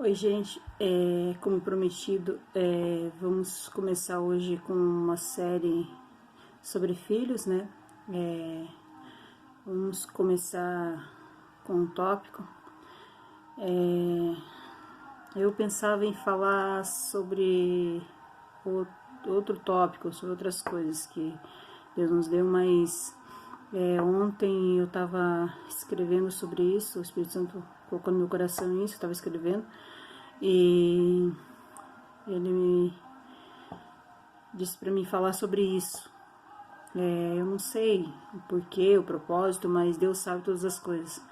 Oi, gente. Como prometido, vamos começar hoje com uma série sobre filhos, né? É, Vamos começar com um tópico. Eu pensava em falar sobre outro tópico, sobre outras coisas que Deus nos deu, mas ontem eu estava escrevendo sobre isso, o Espírito Santo colocou no meu coração isso, eu estava escrevendo, e ele me disse para mim falar sobre isso. Eu não sei o porquê, o propósito, mas Deus sabe todas as coisas.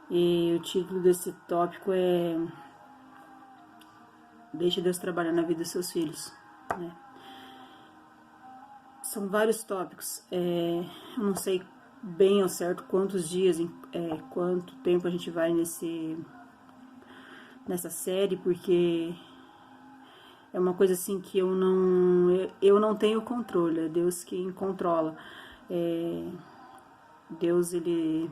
E o título desse tópico é Deixe Deus trabalhar na vida dos seus filhos, né? São vários tópicos. Eu não sei bem ao certo quantos dias, quanto tempo a gente vai nessa série, porque é uma coisa assim que eu não tenho controle, é Deus quem controla. Deus, ele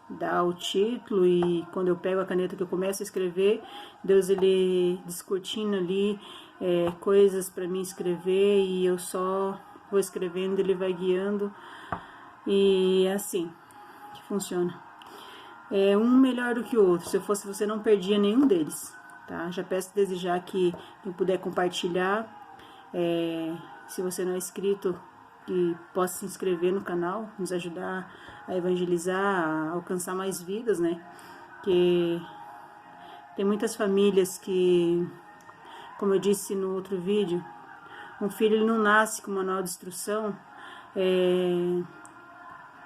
dá o título, e quando eu pego a caneta que eu começo a escrever, Deus, ele descortina ali coisas para mim escrever, e eu só vou escrevendo, ele vai guiando, e é assim que funciona. Um melhor do que o outro. Se eu fosse você, não perdia nenhum deles, tá? Já peço desejar que quem puder compartilhar, se você não é inscrito, que possa se inscrever no canal, nos ajudar a evangelizar, a alcançar mais vidas, né? Que tem muitas famílias que, como eu disse no outro vídeo, um filho ele não nasce com manual de instrução,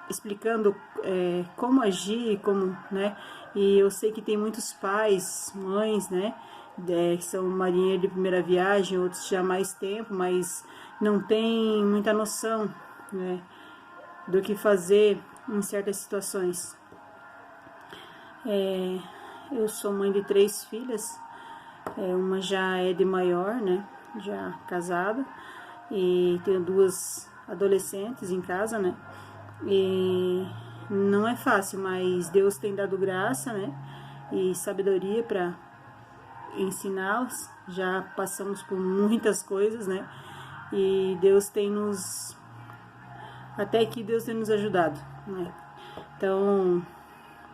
explicando como agir, como, né? E eu sei que tem muitos pais, mães, né? Que são marinheiros de primeira viagem, outros já há mais tempo, mas não tem muita noção, né, do que fazer em certas situações. Eu sou mãe de 3 filhas, uma já é de maior, né? Já casada, e tenho 2 adolescentes em casa, né? E não é fácil, mas Deus tem dado graça, né? E sabedoria para ensiná-los. Já passamos por muitas coisas, né? E Deus tem nos... Até aqui Deus tem nos ajudado, né? Então,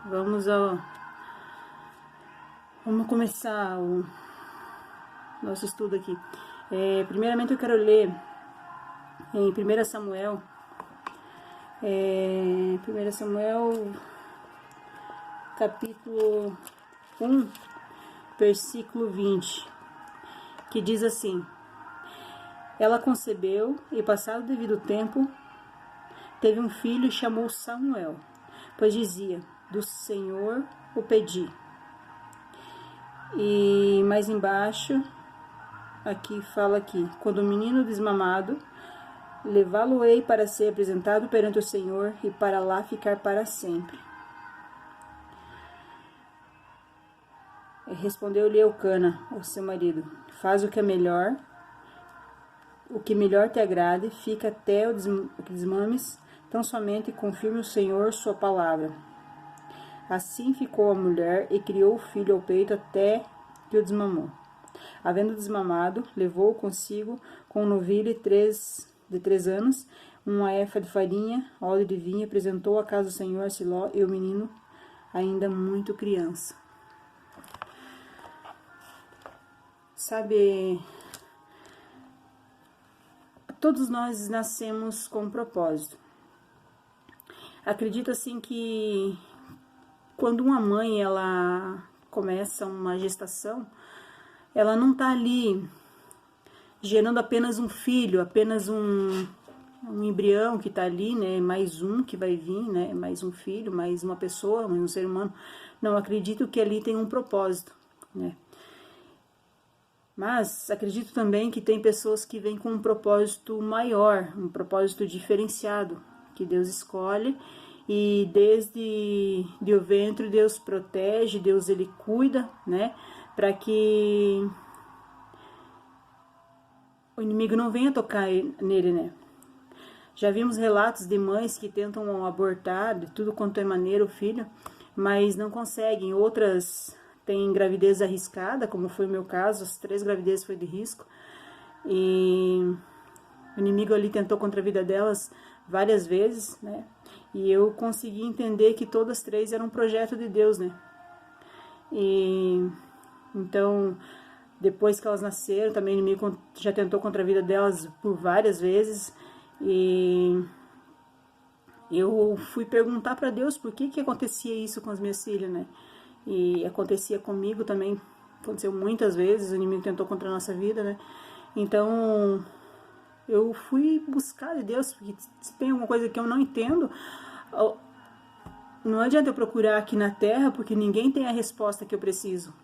vamos começar o nosso estudo aqui. Primeiramente eu quero ler em 1 Samuel, 1 Samuel, capítulo 1, versículo 20, que diz assim: Ela concebeu e, passado o devido tempo, teve um filho e chamou Samuel, pois dizia: do Senhor o pedi. E mais embaixo, aqui fala aqui: quando o menino desmamado, levá-lo-ei para ser apresentado perante o Senhor, e para lá ficar para sempre. Respondeu-lhe Eucana, o seu marido: faz o que melhor te agrade, fica até o que desmames, tão somente confirme o Senhor sua palavra. Assim ficou a mulher e criou o filho ao peito até que o desmamou. Havendo desmamado, levou consigo com um novilho de 3 anos, uma efa de farinha, óleo de vinho, apresentou à casa do Senhor a Siló, e o menino ainda muito criança. Sabe, todos nós nascemos com um propósito. Acredito assim que quando uma mãe ela começa uma gestação, ela não está ali gerando apenas um filho, apenas um embrião que está ali, né? Mais um que vai vir, né? Mais um filho, mais uma pessoa, mais um ser humano. Não, acredito que ali tem um propósito, né? Mas acredito também que tem pessoas que vêm com um propósito maior, um propósito diferenciado, que Deus escolhe, e desde o ventre Deus protege, Deus ele cuida, né, para que o inimigo não venha tocar nele, né. Já vimos relatos de mães que tentam abortar de tudo quanto é maneira o filho, mas não conseguem. Outras tem gravidez arriscada, como foi o meu caso, as 3 gravidezes foi de risco, e o inimigo ali tentou contra a vida delas várias vezes, né? E eu consegui entender que todas as 3 eram um projeto de Deus, né? E então, depois que elas nasceram, também o inimigo já tentou contra a vida delas por várias vezes, e eu fui perguntar para Deus por que acontecia isso com as minhas filhas, né? E acontecia comigo também, aconteceu muitas vezes, o inimigo tentou contra a nossa vida, né? Então, eu fui buscar de Deus, porque se tem alguma coisa que eu não entendo, não adianta eu procurar aqui na terra, porque ninguém tem a resposta que eu preciso.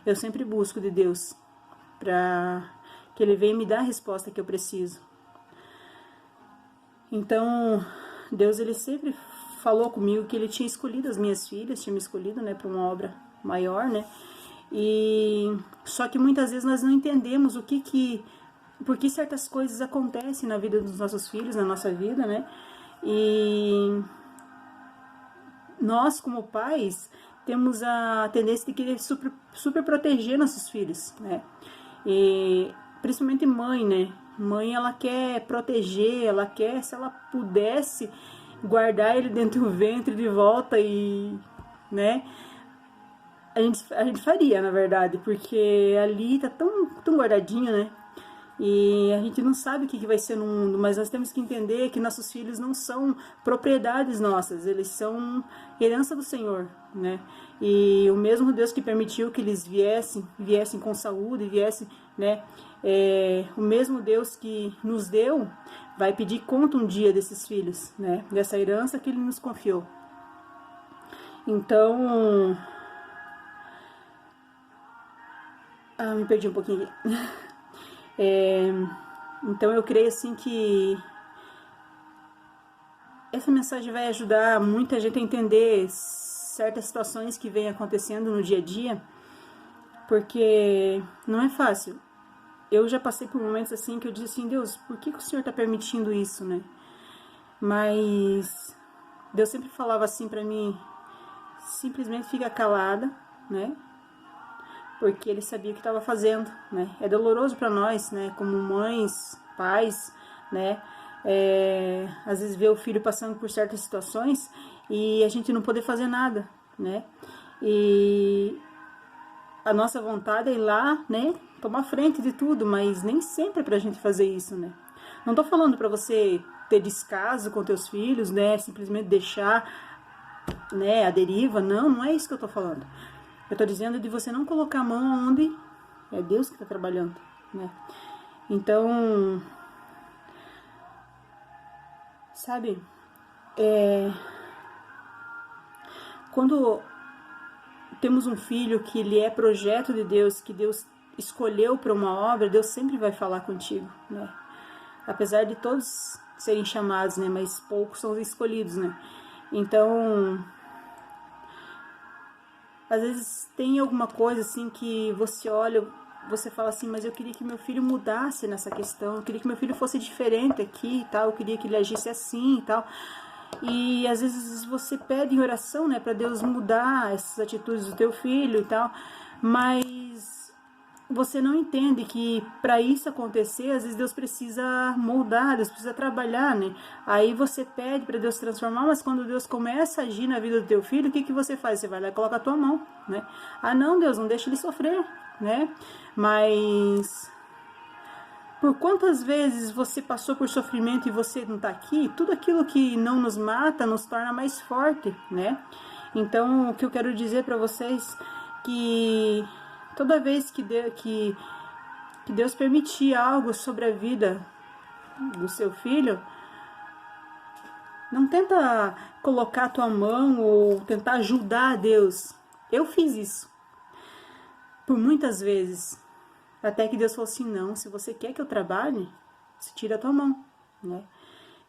Eu sempre busco de Deus, para que Ele venha me dar a resposta que eu preciso. Então, Deus, Ele sempre falou comigo que Ele tinha escolhido as minhas filhas, tinha me escolhido, né, para uma obra maior, né? E só que muitas vezes nós não entendemos por que certas coisas acontecem na vida dos nossos filhos, na nossa vida, né? E nós, como pais, temos a tendência de querer super proteger nossos filhos, né? E principalmente mãe, né? Mãe, ela quer proteger, ela quer, se ela pudesse, guardar ele dentro do ventre de volta e, né? A gente faria, na verdade, porque ali tá tão guardadinho, né? E a gente não sabe o que vai ser no mundo, mas nós temos que entender que nossos filhos não são propriedades nossas, eles são herança do Senhor, né? E o mesmo Deus que permitiu que eles viessem com saúde, viessem, né? O mesmo Deus que nos deu, vai pedir conta um dia desses filhos, né? Dessa herança que Ele nos confiou. Então, me perdi um pouquinho aqui. Então eu creio assim que essa mensagem vai ajudar muita gente a entender certas situações que vêm acontecendo no dia a dia, porque não é fácil. Eu já passei por momentos assim que eu disse assim, Deus, por que o Senhor está permitindo isso, né? Mas Deus sempre falava assim para mim, simplesmente fica calada, né? Porque Ele sabia o que estava fazendo, né? É doloroso para nós, né? Como mães, pais, né? Às vezes ver o filho passando por certas situações e a gente não poder fazer nada, né? E a nossa vontade é ir lá, né? Tomar frente de tudo, mas nem sempre é pra gente fazer isso, né? Não tô falando pra você ter descaso com teus filhos, né? Simplesmente deixar, né, a deriva. Não é isso que eu tô falando. Eu tô dizendo de você não colocar a mão onde é Deus que tá trabalhando, né? Então, sabe, quando temos um filho que ele é projeto de Deus, que Deus escolheu para uma obra, Deus sempre vai falar contigo, né? Apesar de todos serem chamados, né? Mas poucos são escolhidos, né? Então, às vezes tem alguma coisa assim que você olha, você fala assim, mas eu queria que meu filho mudasse nessa questão, eu queria que meu filho fosse diferente aqui e tal, eu queria que ele agisse assim e tal. E às vezes você pede em oração, né, para Deus mudar essas atitudes do teu filho e tal, mas você não entende que para isso acontecer, às vezes Deus precisa moldar, Deus precisa trabalhar, né? Aí você pede para Deus transformar, mas quando Deus começa a agir na vida do teu filho, o que você faz? Você vai lá e coloca a tua mão, né? Ah, não, Deus, não deixa ele sofrer, né? Mas por quantas vezes você passou por sofrimento e você não está aqui? Tudo aquilo que não nos mata nos torna mais forte, né? Então, o que eu quero dizer para vocês que toda vez que Deus permitir algo sobre a vida do seu filho, não tenta colocar a tua mão ou tentar ajudar Deus. Eu fiz isso por muitas vezes. Até que Deus falou assim, não, se você quer que eu trabalhe, você tira a tua mão, né?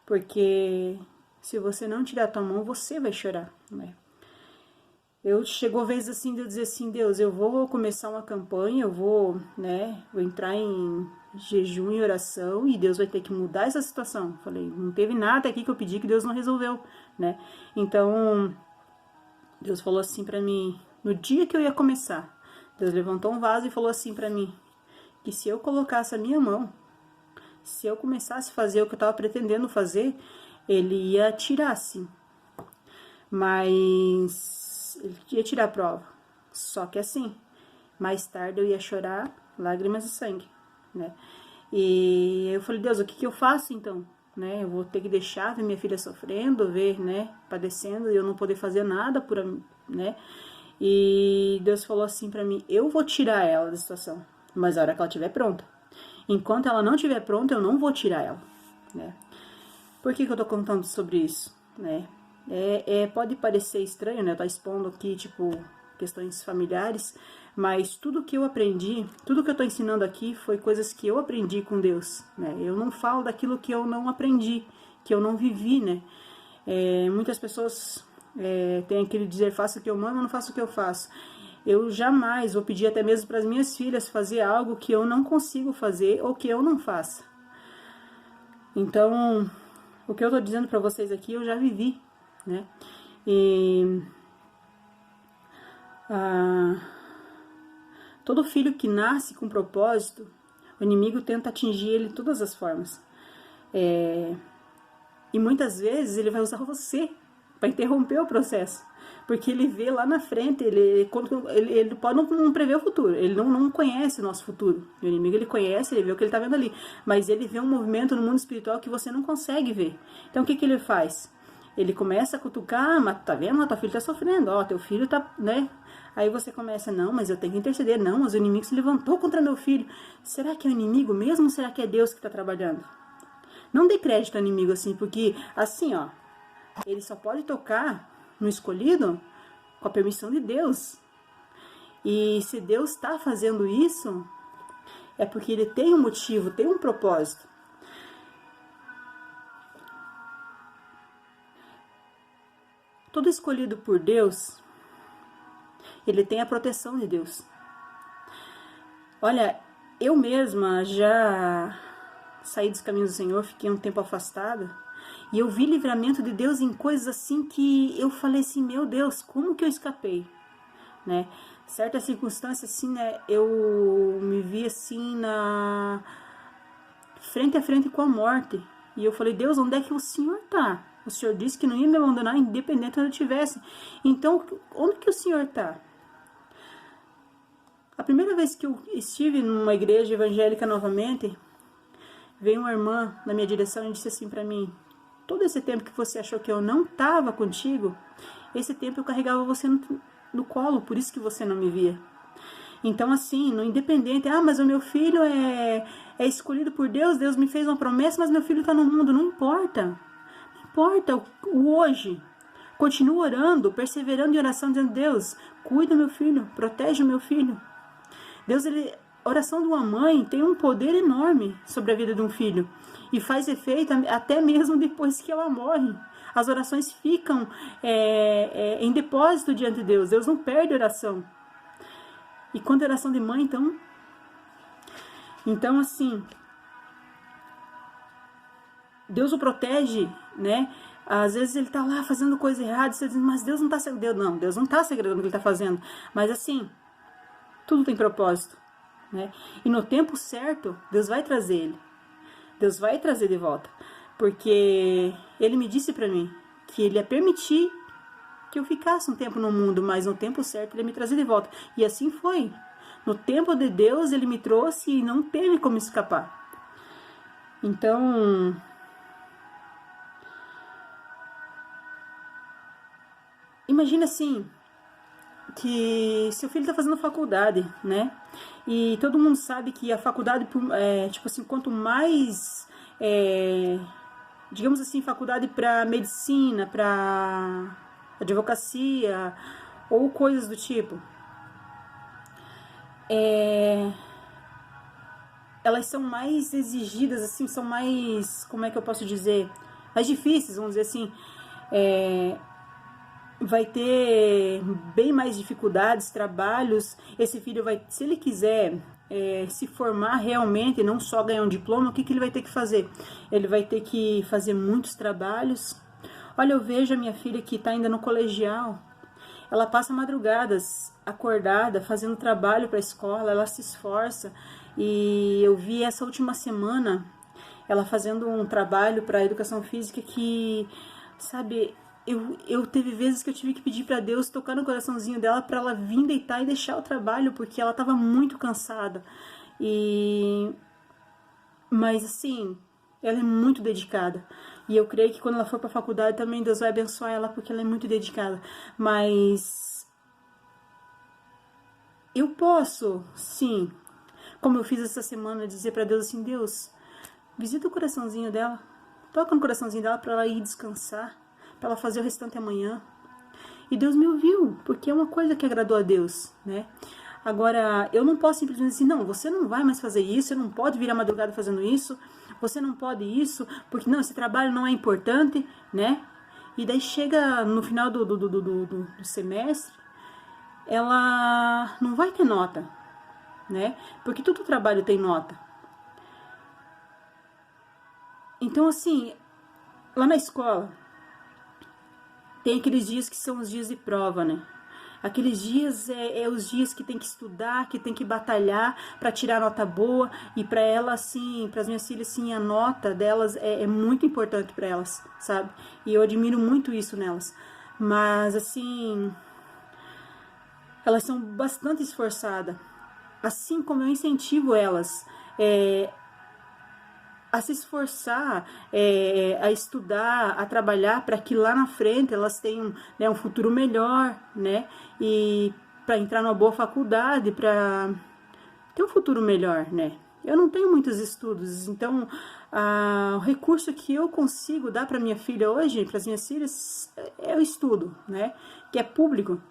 Porque se você não tirar a tua mão, você vai chorar, né? Chegou a vez assim de eu dizer assim, Deus, eu vou começar uma campanha, eu vou, né, vou entrar em jejum e oração e Deus vai ter que mudar essa situação. Falei, não teve nada aqui que eu pedi que Deus não resolveu, né? Então, Deus falou assim pra mim, no dia que eu ia começar, Deus levantou um vaso e falou assim pra mim, que se eu colocasse a minha mão, se eu começasse a fazer o que eu estava pretendendo fazer, ele ia tirar, sim. Mas ele ia tirar a prova. Só que assim, mais tarde eu ia chorar lágrimas de sangue, né? E eu falei, Deus, o que eu faço então? Né? Eu vou ter que deixar ver minha filha sofrendo, ver, né, padecendo, e eu não poder fazer nada por, né? E Deus falou assim pra mim, eu vou tirar ela da situação, mas a hora que ela estiver pronta. Enquanto ela não estiver pronta, eu não vou tirar ela, né? Por que eu tô contando sobre isso, né? Pode parecer estranho, né? Eu tô expondo aqui, tipo, questões familiares, mas tudo que eu aprendi, tudo que eu tô ensinando aqui foi coisas que eu aprendi com Deus, né? Eu não falo daquilo que eu não aprendi, que eu não vivi, né? Muitas pessoas têm aquele dizer, faço o que eu mando, não faço o que eu faço. Eu jamais vou pedir até mesmo para as minhas filhas fazer algo que eu não consigo fazer ou que eu não faça. Então, o que eu tô dizendo para vocês aqui, eu já vivi, né? E todo filho que nasce com propósito, o inimigo tenta atingir ele de todas as formas. E muitas vezes ele vai usar você para interromper o processo. Porque ele vê lá na frente, ele pode não prever o futuro, ele não conhece o nosso futuro. O inimigo ele conhece, ele vê o que ele está vendo ali, mas ele vê um movimento no mundo espiritual que você não consegue ver. Então o que ele faz? Ele começa a cutucar, mas tá vendo? Tua filha tá sofrendo, ó, teu filho tá, né? Aí você começa, não, mas eu tenho que interceder, não, mas o inimigo se levantou contra meu filho. Será que é o inimigo mesmo ou será que é Deus que está trabalhando? Não dê crédito ao inimigo assim, porque assim, ó, ele só pode tocar no escolhido com a permissão de Deus. E se Deus está fazendo isso, é porque ele tem um motivo, tem um propósito. Todo escolhido por Deus, ele tem a proteção de Deus. Olha, eu mesma já saí dos caminhos do Senhor, fiquei um tempo afastada, e eu vi livramento de Deus em coisas assim que eu falei assim, meu Deus, como que eu escapei, né? Certas circunstâncias assim, né, eu me vi assim frente a frente com a morte, e eu falei, Deus, onde é que o Senhor tá? O Senhor disse que não ia me abandonar independente de onde eu estivesse, então onde que o Senhor tá? A primeira vez que eu estive numa igreja evangélica novamente, veio uma irmã na minha direção e disse assim pra mim, todo esse tempo que você achou que eu não estava contigo, esse tempo eu carregava você no colo, por isso que você não me via. Então assim, no independente, mas o meu filho é escolhido por Deus, Deus me fez uma promessa, mas meu filho está no mundo, não importa. Não importa o hoje. Continuo orando, perseverando em oração, dizendo, Deus, cuida do meu filho, protege o meu filho. Deus, a oração de uma mãe tem um poder enorme sobre a vida de um filho e faz efeito até mesmo depois que ela morre. As orações ficam em depósito diante de Deus. Deus não perde a oração. E quando é oração de mãe, então assim, Deus o protege, né? Às vezes ele tá lá fazendo coisa errada, você diz, mas Deus não tá segredando. Deus não tá segredando o que ele tá fazendo. Mas assim, tudo tem propósito, né? E no tempo certo, Deus vai trazer ele. Deus vai trazer de volta. Porque ele me disse pra mim que ele ia permitir que eu ficasse um tempo no mundo, mas no tempo certo ele ia me trazer de volta. E assim foi. No tempo de Deus ele me trouxe e não teve como escapar. Então, imagina assim, que seu filho está fazendo faculdade, né? E todo mundo sabe que a faculdade, tipo assim, quanto mais, digamos assim, faculdade para medicina, para advocacia ou coisas do tipo, elas são mais exigidas, assim, são mais, como é que eu posso dizer, mais difíceis, vamos dizer assim, vai ter bem mais dificuldades, trabalhos. Esse filho vai, se ele quiser se formar realmente, não só ganhar um diploma, o que ele vai ter que fazer? Ele vai ter que fazer muitos trabalhos. Olha, eu vejo a minha filha que está ainda no colegial, ela passa madrugadas acordada, fazendo trabalho para a escola, ela se esforça. E eu vi essa última semana ela fazendo um trabalho para educação física que, sabe, eu teve vezes que eu tive que pedir para Deus tocar no coraçãozinho dela para ela vir deitar e deixar o trabalho, porque ela estava muito cansada. Mas assim, ela é muito dedicada. E eu creio que quando ela for para a faculdade também Deus vai abençoar ela, porque ela é muito dedicada. Mas eu posso, sim, como eu fiz essa semana, dizer para Deus assim: Deus, visita o coraçãozinho dela, toca no coraçãozinho dela para ela ir descansar, para ela fazer o restante amanhã. E Deus me ouviu, porque é uma coisa que agradou a Deus, né? Agora, eu não posso simplesmente dizer, não, você não vai mais fazer isso, você não pode vir à madrugada fazendo isso, você não pode isso, porque não, esse trabalho não é importante, né? E daí chega no final do semestre, ela não vai ter nota, né? Porque todo trabalho tem nota. Então, assim, lá na escola, tem aqueles dias que são os dias de prova, né? Aqueles dias é os dias que tem que estudar, que tem que batalhar para tirar nota boa. E para ela, assim, para as minhas filhas, assim, a nota delas é muito importante para elas, sabe? E eu admiro muito isso nelas. Mas, assim, elas são bastante esforçadas. Assim como eu incentivo elas a se esforçar, a estudar, a trabalhar para que lá na frente elas tenham, né, um futuro melhor, né? E para entrar numa boa faculdade, para ter um futuro melhor, né? Eu não tenho muitos estudos, então o recurso que eu consigo dar para minha filha hoje, para as minhas filhas, é o estudo, né? Que é público,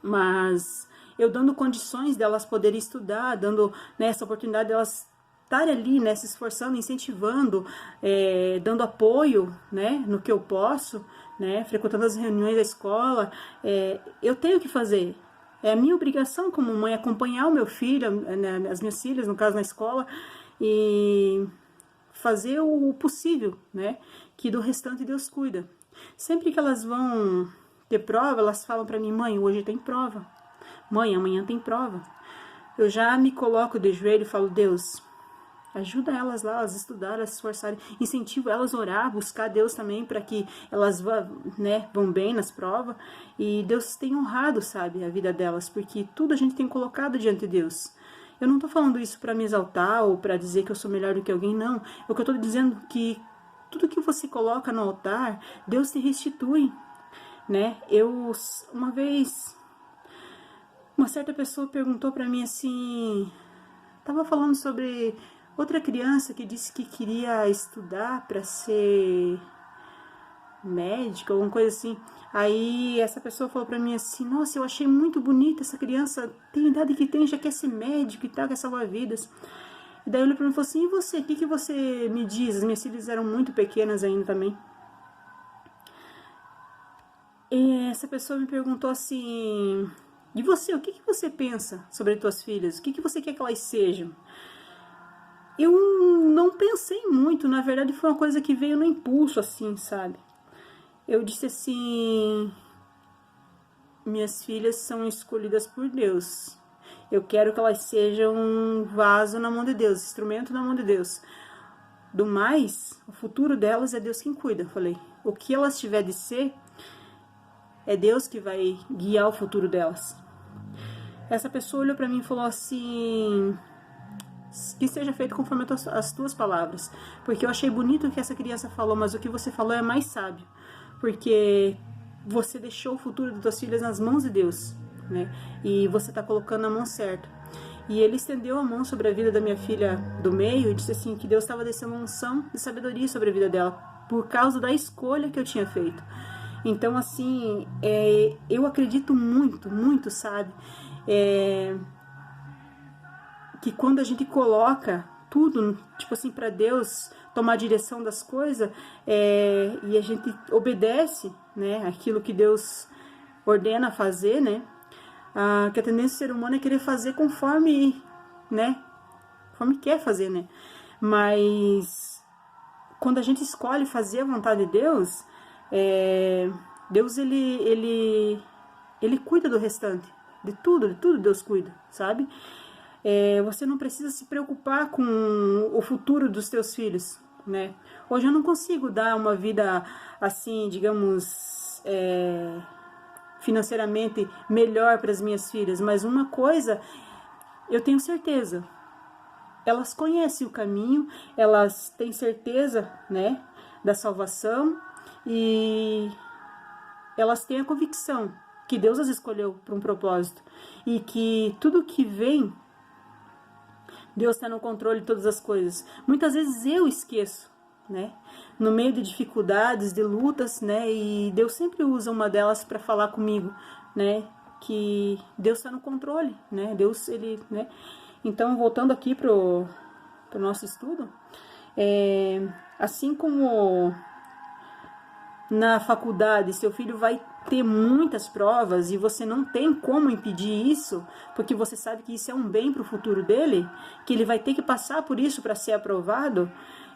mas eu dando condições delas poderem estudar, dando, né, essa oportunidade delas estar ali, né, se esforçando, incentivando, dando apoio, né, no que eu posso, né, frequentando as reuniões da escola, eu tenho que fazer. É a minha obrigação como mãe acompanhar o meu filho, né, as minhas filhas, no caso, na escola, e fazer o possível, né, que do restante Deus cuida. Sempre que elas vão ter prova, elas falam para mim: mãe, hoje tem prova. Mãe, amanhã tem prova. Eu já me coloco de joelho e falo: Deus, ajuda elas lá, elas estudarem, se esforçarem, incentivo elas a orar, buscar Deus também para que elas vão bem nas provas. E Deus tem honrado, sabe, a vida delas, porque tudo a gente tem colocado diante de Deus. Eu não tô falando isso para me exaltar ou para dizer que eu sou melhor do que alguém, não. O que eu tô dizendo é que tudo que você coloca no altar, Deus te restitui, né? Uma vez, uma certa pessoa perguntou para mim assim, tava falando sobre outra criança que disse que queria estudar para ser médica, alguma coisa assim. Aí essa pessoa falou para mim assim: nossa, eu achei muito bonita essa criança, tem a idade que tem, já quer ser médico e tal, quer salvar vidas. E daí eu olhei para mim e falei assim: e você, o que você me diz? As minhas filhas eram muito pequenas ainda também. E essa pessoa me perguntou assim: e você, o que você pensa sobre as tuas filhas? O que você quer que elas sejam? Eu não pensei muito, na verdade foi uma coisa que veio no impulso, assim, sabe? Eu disse assim: minhas filhas são escolhidas por Deus. Eu quero que elas sejam um vaso na mão de Deus, instrumento na mão de Deus. Do mais, o futuro delas é Deus quem cuida. Eu falei: o que elas tiver de ser, é Deus que vai guiar o futuro delas. Essa pessoa olhou pra mim e falou assim: que seja feito conforme as tuas palavras. Porque eu achei bonito o que essa criança falou, mas o que você falou é mais sábio. Porque você deixou o futuro das tuas filhas nas mãos de Deus, né? E você tá colocando na mão certa. E ele estendeu a mão sobre a vida da minha filha do meio e disse assim, que Deus estava descendo uma unção de sabedoria sobre a vida dela, por causa da escolha que eu tinha feito. Então, assim, eu acredito muito, muito, sabe? Que quando a gente coloca tudo, tipo assim, para Deus tomar a direção das coisas, e a gente obedece, né, aquilo que Deus ordena fazer, né, que a tendência do ser humano é querer fazer conforme, né, conforme quer fazer, né, mas quando a gente escolhe fazer a vontade de Deus, Deus, ele Ele cuida do restante. De tudo Deus cuida, sabe? Você não precisa se preocupar com o futuro dos teus filhos, né? Hoje eu não consigo dar uma vida assim, digamos, financeiramente melhor para as minhas filhas, mas uma coisa eu tenho certeza, elas conhecem o caminho, elas têm certeza, né, da salvação, e elas têm a convicção que Deus as escolheu para um propósito, e que tudo que vem, Deus está no controle de todas as coisas. Muitas vezes eu esqueço, né, no meio de dificuldades, de lutas, né, e Deus sempre usa uma delas para falar comigo, né, que Deus está no controle, né, Deus, ele, né. Então, voltando aqui pro nosso estudo, assim como na faculdade, seu filho vai ter muitas provas e você não tem como impedir isso, porque você sabe que isso é um bem para o futuro dele, que ele vai ter que passar por isso para ser aprovado,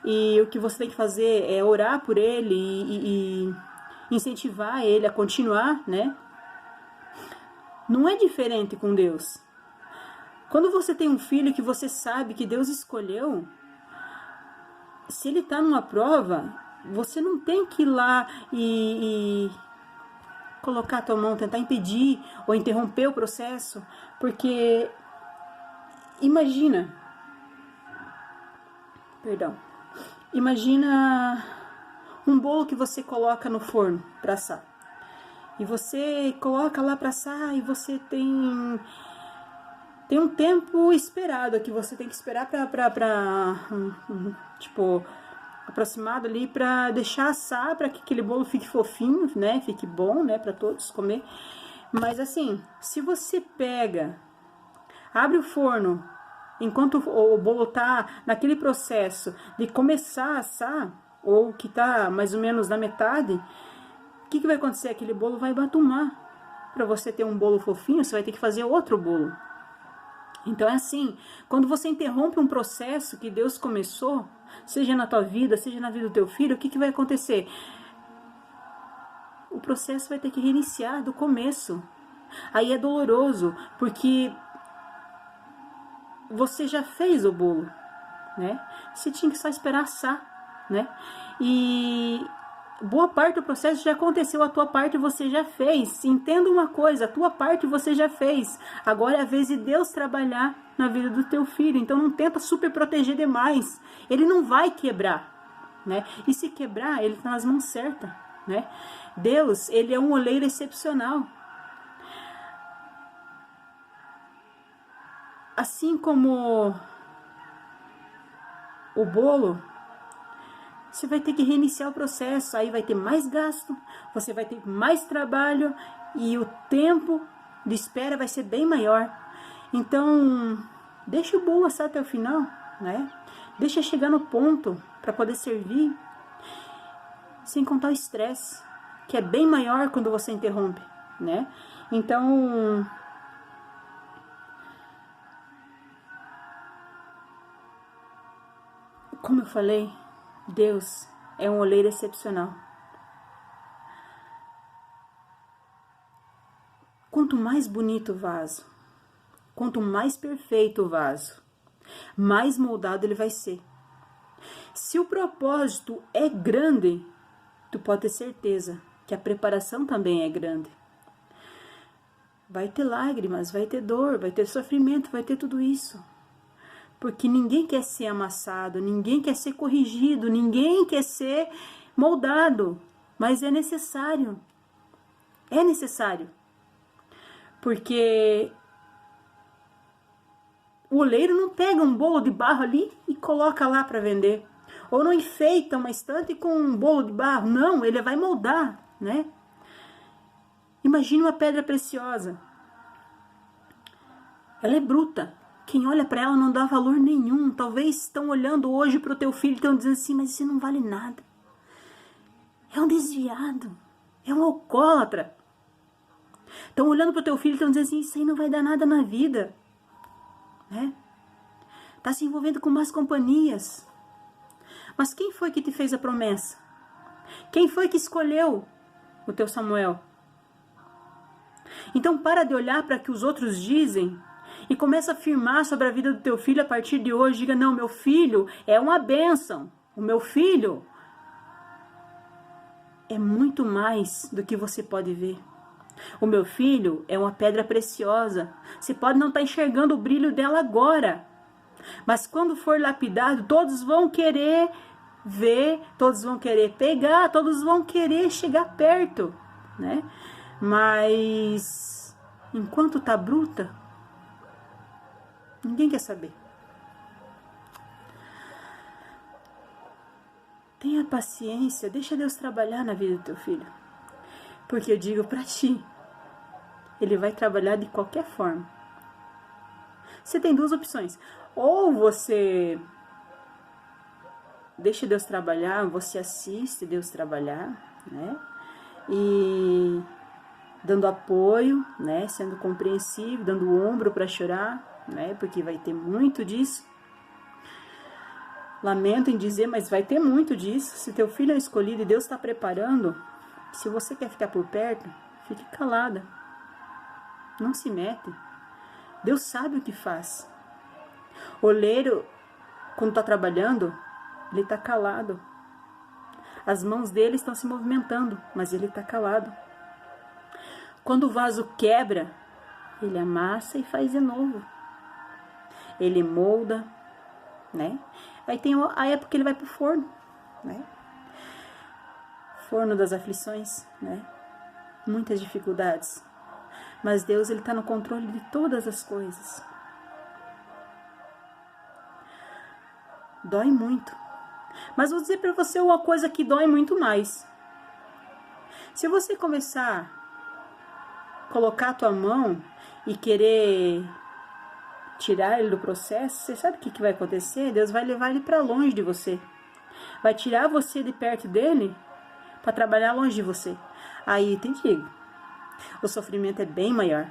e o que você tem que fazer é orar por ele e incentivar ele a continuar, né? Não é diferente com Deus. Quando você tem um filho que você sabe que Deus escolheu, se ele está numa prova, você não tem que ir lá e colocar a tua mão, tentar impedir ou interromper o processo, porque imagina um bolo que você coloca no forno para assar, e você coloca lá para assar, e você tem um tempo esperado que você tem que esperar para tipo, aproximado ali, para deixar assar, para que aquele bolo fique fofinho, né, fique bom, né, para todos comer. Mas assim, se você abre o forno enquanto o bolo tá naquele processo de começar a assar, ou que tá mais ou menos na metade, o que vai acontecer? Aquele bolo vai batumar. Para você ter um bolo fofinho, você vai ter que fazer outro bolo. Então é assim, quando você interrompe um processo que Deus começou, seja na tua vida, seja na vida do teu filho, o que vai acontecer? O processo vai ter que reiniciar do começo. Aí é doloroso, porque você já fez o bolo, né? Você tinha que só esperar assar, né? E boa parte do processo já aconteceu, a tua parte você já fez. Entenda uma coisa, a tua parte você já fez. Agora é a vez de Deus trabalhar na vida do teu filho. Então não tenta super proteger demais. Ele não vai quebrar, né? E se quebrar, ele está nas mãos certas, né? Deus, ele é um oleiro excepcional. Assim como o bolo, você vai ter que reiniciar o processo, aí vai ter mais gasto, você vai ter mais trabalho e o tempo de espera vai ser bem maior. Então, deixa o bolo assar até o final, né? Deixa chegar no ponto para poder servir, sem contar o estresse, que é bem maior quando você interrompe, né? Então, como eu falei, Deus é um oleiro excepcional. Quanto mais bonito o vaso, quanto mais perfeito o vaso, mais moldado ele vai ser. Se o propósito é grande, tu pode ter certeza que a preparação também é grande. Vai ter lágrimas, vai ter dor, vai ter sofrimento, vai ter tudo isso. Porque ninguém quer ser amassado, ninguém quer ser corrigido, ninguém quer ser moldado. Mas é necessário. É necessário. Porque o oleiro não pega um bolo de barro ali e coloca lá para vender. Ou não enfeita uma estante com um bolo de barro. Não, ele vai moldar, né? Imagine uma pedra preciosa. Ela é bruta. Quem olha para ela não dá valor nenhum. Talvez estão olhando hoje para o teu filho e estão dizendo assim, mas isso não vale nada. É um desviado. É um alcoólatra. Estão olhando para o teu filho e estão dizendo assim, isso aí não vai dar nada na vida. Né? Está se envolvendo com más companhias. Mas quem foi que te fez a promessa? Quem foi que escolheu o teu Samuel? Então para de olhar para o que os outros dizem e começa a afirmar sobre a vida do teu filho a partir de hoje. Diga, não, meu filho é uma bênção. O meu filho é muito mais do que você pode ver. O meu filho é uma pedra preciosa. Você pode não estar enxergando o brilho dela agora, mas quando for lapidado, todos vão querer ver, todos vão querer pegar, todos vão querer chegar perto, né? Mas enquanto tá bruta, ninguém quer saber. Tenha paciência, deixa Deus trabalhar na vida do teu filho. Porque eu digo pra ti, ele vai trabalhar de qualquer forma. Você tem duas opções. Ou você deixa Deus trabalhar, você assiste Deus trabalhar, né? E dando apoio, né? Sendo compreensível, dando o ombro para chorar, né? Porque vai ter muito disso. Lamento em dizer, mas vai ter muito disso. Se teu filho é escolhido e Deus está preparando, se você quer ficar por perto, fique calada. Não se mete. Deus sabe o que faz. O oleiro, quando está trabalhando, ele está calado. As mãos dele estão se movimentando, mas ele está calado. Quando o vaso quebra, ele amassa e faz de novo. Ele molda, né? Aí tem a época que ele vai para o forno, né? Forno das aflições, né? Muitas dificuldades. Mas Deus, ele está no controle de todas as coisas. Dói muito. Mas vou dizer para você uma coisa que dói muito mais. Se você começar a colocar a tua mão e querer tirar ele do processo, você sabe o que vai acontecer? Deus vai levar ele para longe de você. Vai tirar você de perto dele para trabalhar longe de você. Aí te digo, o sofrimento é bem maior.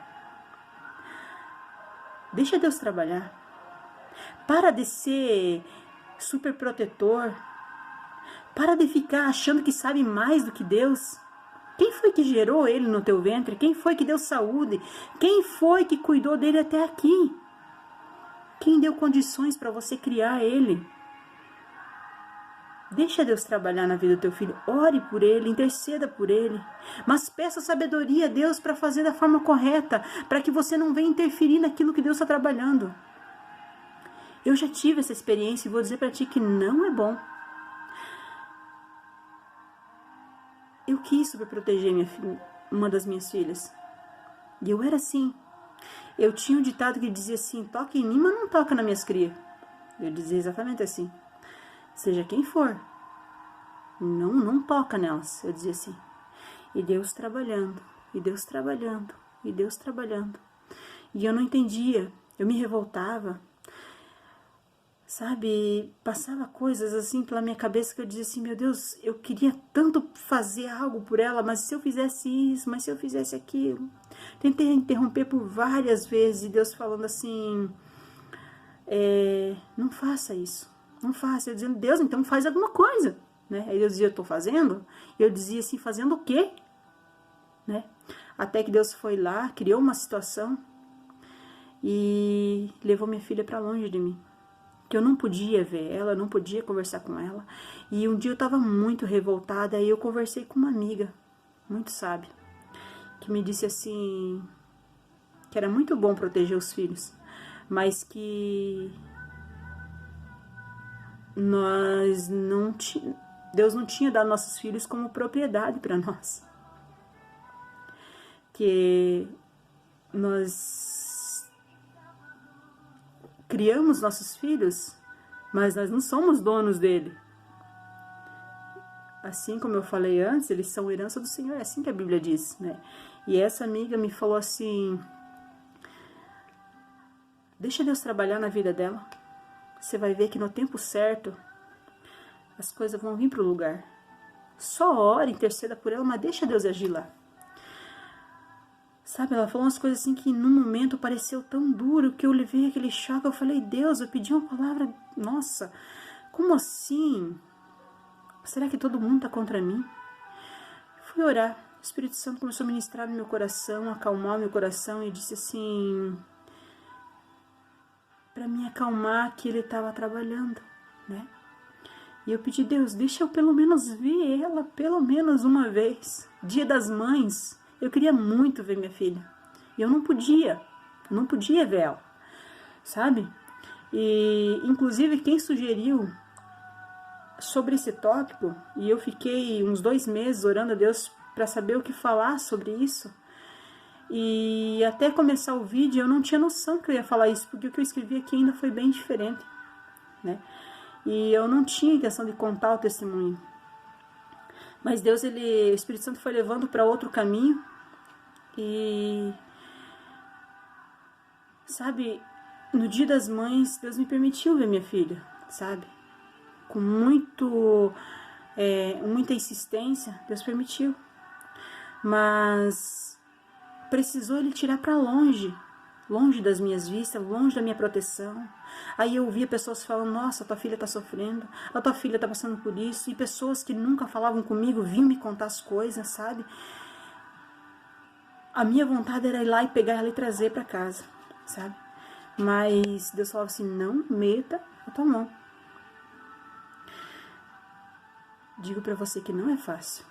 Deixa Deus trabalhar. Para de ser super protetor. Para de ficar achando que sabe mais do que Deus. Quem foi que gerou ele no teu ventre? Quem foi que deu saúde? Quem foi que cuidou dele até aqui? Quem deu condições para você criar ele? Deixa Deus trabalhar na vida do teu filho. Ore por ele, interceda por ele. Mas peça sabedoria a Deus para fazer da forma correta, para que você não venha interferir naquilo que Deus está trabalhando. Eu já tive essa experiência e vou dizer para ti que não é bom. Eu quis superproteger uma das minhas filhas. E eu era assim. Eu tinha um ditado que dizia assim, toca em mim, mas não toca nas minhas crias. Eu dizia exatamente assim. Seja quem for, não toca nelas. Eu dizia assim. E Deus trabalhando, e Deus trabalhando, e Deus trabalhando. E eu não entendia, eu me revoltava. Sabe, passava coisas assim pela minha cabeça que eu dizia assim, meu Deus, eu queria tanto fazer algo por ela, mas se eu fizesse isso, mas se eu fizesse aquilo. Tentei interromper por várias vezes e Deus falando assim, não faça isso, não faça. Eu dizendo, Deus, então faz alguma coisa, né? Aí Deus dizia, eu estou fazendo. Eu dizia assim, fazendo o quê? Né? Até que Deus foi lá, criou uma situação e levou minha filha para longe de mim. Que eu não podia ver ela, não podia conversar com ela. E um dia eu estava muito revoltada, e eu conversei com uma amiga, muito sábia, que me disse assim, que era muito bom proteger os filhos, mas que Deus não tinha dado nossos filhos como propriedade para nós. Que nós criamos nossos filhos, mas nós não somos donos dele. Assim como eu falei antes, eles são herança do Senhor, é assim que a Bíblia diz, né? E essa amiga me falou assim, deixa Deus trabalhar na vida dela. Você vai ver que no tempo certo, as coisas vão vir para o lugar. Só ore, interceda por ela, mas deixa Deus agir lá. Sabe, ela falou umas coisas assim que no momento pareceu tão duro que eu levei aquele choque. Eu falei, Deus, eu pedi uma palavra, nossa, como assim? Será que todo mundo tá contra mim? Fui orar, Espírito Santo começou a ministrar no meu coração, acalmar o meu coração, e disse assim, para me acalmar, que ele estava trabalhando, né? E eu pedi, Deus, deixa eu pelo menos ver ela, pelo menos uma vez. Dia das Mães, eu queria muito ver minha filha. E eu não podia ver ela, sabe? E, inclusive, quem sugeriu sobre esse tópico, e eu fiquei uns 2 meses orando a Deus para saber o que falar sobre isso, e até começar o vídeo eu não tinha noção que eu ia falar isso, porque o que eu escrevi aqui ainda foi bem diferente, né? E eu não tinha intenção de contar o testemunho. Mas Deus, o Espírito Santo foi levando para outro caminho. E, sabe, no Dia das Mães, Deus me permitiu ver minha filha, sabe? Com muita insistência, Deus permitiu. Mas precisou ele tirar para longe das minhas vistas, longe da minha proteção. Aí eu ouvia pessoas falando, nossa, tua filha tá sofrendo, a tua filha tá passando por isso, e pessoas que nunca falavam comigo vinham me contar as coisas, sabe? A minha vontade era ir lá e pegar ela e trazer para casa, sabe? Mas Deus falava assim, não meta a tua mão. Digo para você que não é fácil.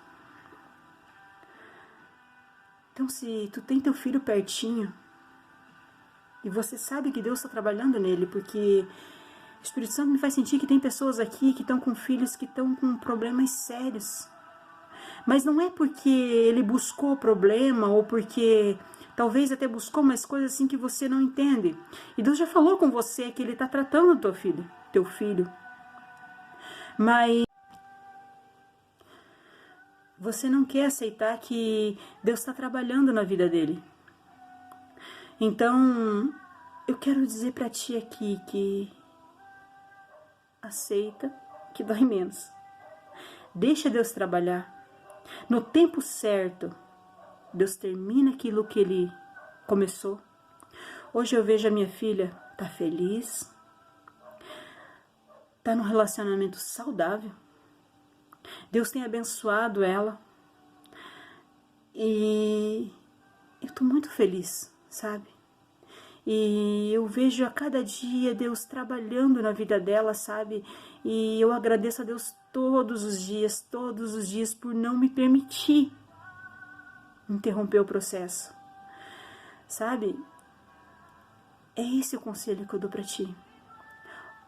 Então, se tu tem teu filho pertinho, e você sabe que Deus está trabalhando nele, porque o Espírito Santo me faz sentir que tem pessoas aqui que estão com filhos que estão com problemas sérios. Mas não é porque ele buscou o problema, ou porque talvez até buscou umas coisas assim que você não entende. E Deus já falou com você que ele está tratando teu filho. Mas você não quer aceitar que Deus está trabalhando na vida dele. Então, eu quero dizer para ti aqui que aceita que dói menos. Deixa Deus trabalhar. No tempo certo, Deus termina aquilo que ele começou. Hoje eu vejo a minha filha tá feliz, tá num relacionamento saudável. Deus tem abençoado ela. E eu tô muito feliz, sabe? E eu vejo a cada dia Deus trabalhando na vida dela, sabe? E eu agradeço a Deus todos os dias por não me permitir interromper o processo, sabe? É esse o conselho que eu dou pra ti.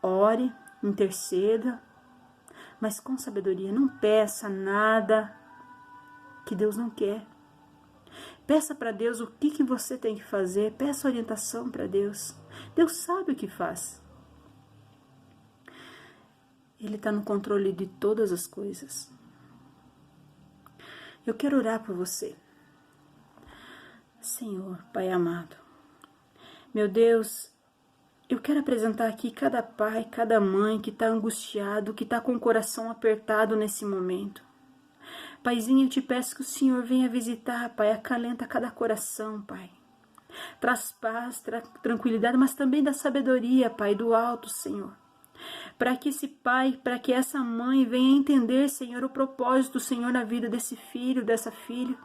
Ore, interceda, mas com sabedoria. Não peça nada que Deus não quer. Peça para Deus o que você tem que fazer. Peça orientação para Deus. Deus sabe o que faz. Ele está no controle de todas as coisas. Eu quero orar por você. Senhor, Pai amado. Meu Deus, eu quero apresentar aqui cada pai, cada mãe que está angustiado, que está com o coração apertado nesse momento. Paizinho, eu te peço que o Senhor venha visitar, Pai, acalenta cada coração, Pai. Traz paz, traz tranquilidade, mas também dá sabedoria, Pai, do alto, Senhor. Para que esse pai, para que essa mãe venha entender, Senhor, o propósito, Senhor, na vida desse filho, dessa filha.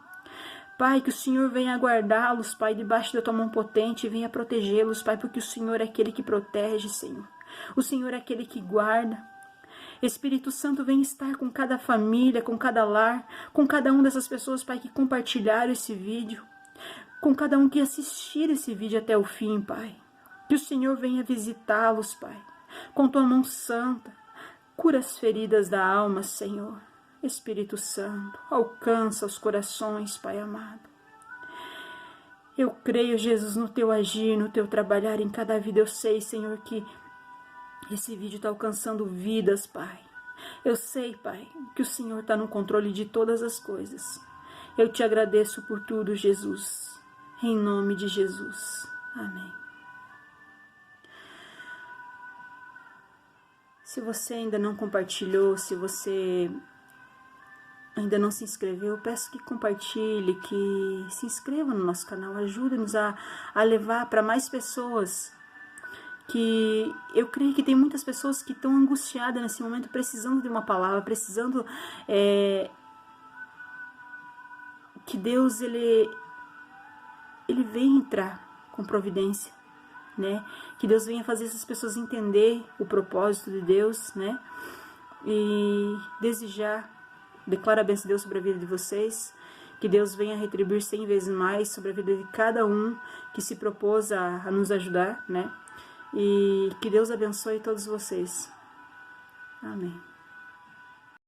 Pai, que o Senhor venha guardá-los, Pai, debaixo da tua mão potente, e venha protegê-los, Pai, porque o Senhor é aquele que protege, Senhor. O Senhor é aquele que guarda. Espírito Santo, vem estar com cada família, com cada lar, com cada uma dessas pessoas, Pai, que compartilharam esse vídeo, com cada um que assistir esse vídeo até o fim, Pai. Que o Senhor venha visitá-los, Pai, com tua mão santa. Cura as feridas da alma, Senhor. Espírito Santo, alcança os corações, Pai amado. Eu creio, Jesus, no teu agir, no teu trabalhar em cada vida. Eu sei, Senhor, que esse vídeo está alcançando vidas, Pai. Eu sei, Pai, que o Senhor está no controle de todas as coisas. Eu te agradeço por tudo, Jesus. Em nome de Jesus. Amém. Se você ainda não compartilhou, se você ainda não se inscreveu, peço que compartilhe, que se inscreva no nosso canal. Ajude-nos a levar para mais pessoas. Que eu creio que tem muitas pessoas que estão angustiadas nesse momento, precisando de uma palavra, precisando que Deus, ele vem entrar com providência, né? Que Deus venha fazer essas pessoas entender o propósito de Deus, né? E desejar, declaro a bênção de Deus sobre a vida de vocês, que Deus venha retribuir 100 vezes mais sobre a vida de cada um que se propôs a nos ajudar, né? E que Deus abençoe todos vocês. Amém.